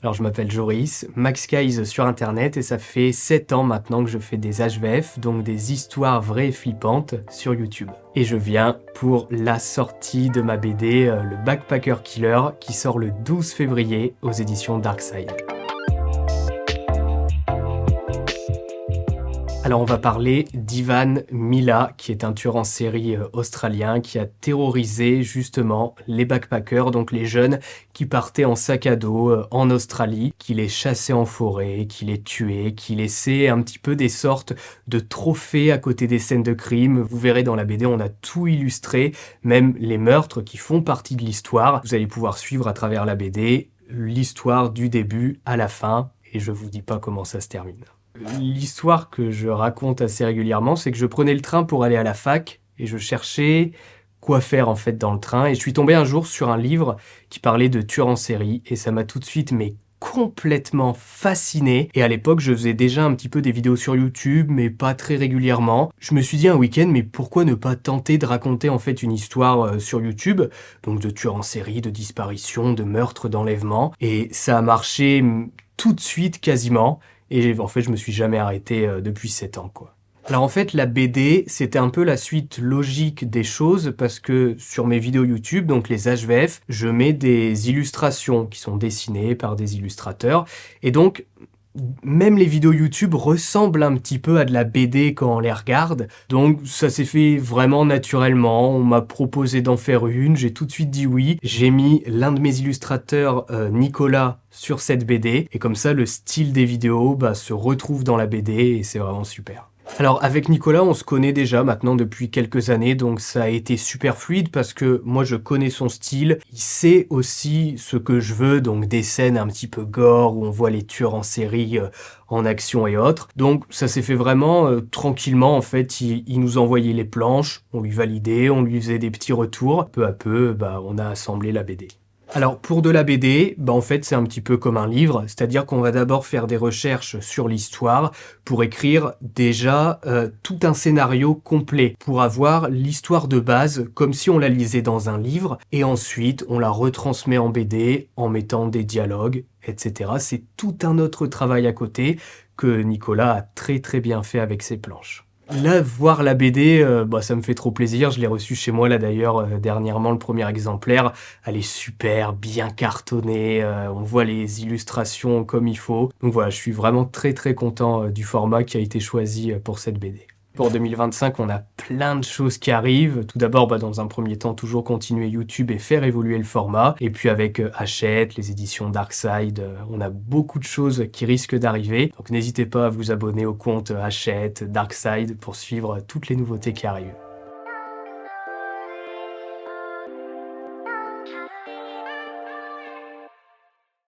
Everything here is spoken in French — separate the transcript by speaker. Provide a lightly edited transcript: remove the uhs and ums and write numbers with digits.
Speaker 1: Alors je m'appelle Joris, Max Guys sur internet et ça fait 7 ans maintenant que je fais des HVF, donc des histoires vraies et flippantes sur YouTube. Et je viens pour la sortie de ma BD, le Backpacker Killer, qui sort le 12 février aux éditions Darkside. Alors on va parler d'Ivan Milat, qui est un tueur en série australien qui a terrorisé justement les backpackers, donc les jeunes qui partaient en sac à dos en Australie, qui les chassait en forêt, qui les tuait, qui laissait un petit peu des sortes de trophées à côté des scènes de crime. Vous verrez dans la BD, on a tout illustré, même les meurtres qui font partie de l'histoire. Vous allez pouvoir suivre à travers la BD l'histoire du début à la fin, et je vous dis pas comment ça se termine. L'histoire que je raconte assez régulièrement, c'est que je prenais le train pour aller à la fac et je cherchais quoi faire en fait dans le train. Et je suis tombé un jour sur un livre qui parlait de tueurs en série et ça m'a tout de suite complètement fasciné. Et à l'époque, je faisais déjà un petit peu des vidéos sur YouTube, mais pas très régulièrement. Je me suis dit un week-end, mais pourquoi ne pas tenter de raconter en fait une histoire sur YouTube, donc de tueurs en série, de disparition, de meurtres, d'enlèvements. Et ça a marché tout de suite quasiment. Et en fait, je me suis jamais arrêté depuis 7 ans, quoi. Alors en fait, la BD, c'était un peu la suite logique des choses parce que sur mes vidéos YouTube, donc les HVF, je mets des illustrations qui sont dessinées par des illustrateurs. Et donc, même les vidéos YouTube ressemblent un petit peu à de la BD quand on les regarde. Donc ça s'est fait vraiment naturellement. On m'a proposé d'en faire une, j'ai tout de suite dit oui. J'ai mis l'un de mes illustrateurs, Nicolas, sur cette BD. Et comme ça, le style des vidéos se retrouve dans la BD et c'est vraiment super. Alors avec Nicolas, on se connaît déjà maintenant depuis quelques années, donc ça a été super fluide parce que moi je connais son style, il sait aussi ce que je veux, donc des scènes un petit peu gore où on voit les tueurs en série en action et autres. Donc ça s'est fait vraiment tranquillement en fait, il nous envoyait les planches, on lui validait, on lui faisait des petits retours, peu à peu on a assemblé la BD. Alors pour de la BD, en fait c'est un petit peu comme un livre, c'est-à-dire qu'on va d'abord faire des recherches sur l'histoire pour écrire déjà tout un scénario complet, pour avoir l'histoire de base comme si on la lisait dans un livre, et ensuite on la retransmet en BD en mettant des dialogues, etc. C'est tout un autre travail à côté que Nicolas a très bien fait avec ses planches. Là, voir la BD, ça me fait trop plaisir. Je l'ai reçue chez moi, là, d'ailleurs, dernièrement, le premier exemplaire. Elle est super, bien cartonnée. On voit les illustrations comme il faut. Donc voilà, je suis vraiment très content du format qui a été choisi pour cette BD. Pour 2025, on a plein de choses qui arrivent. Tout d'abord, dans un premier temps, toujours continuer YouTube et faire évoluer le format. Et puis avec Hachette, les éditions Darkside, on a beaucoup de choses qui risquent d'arriver. Donc n'hésitez pas à vous abonner au compte Hachette, Darkside pour suivre toutes les nouveautés qui arrivent.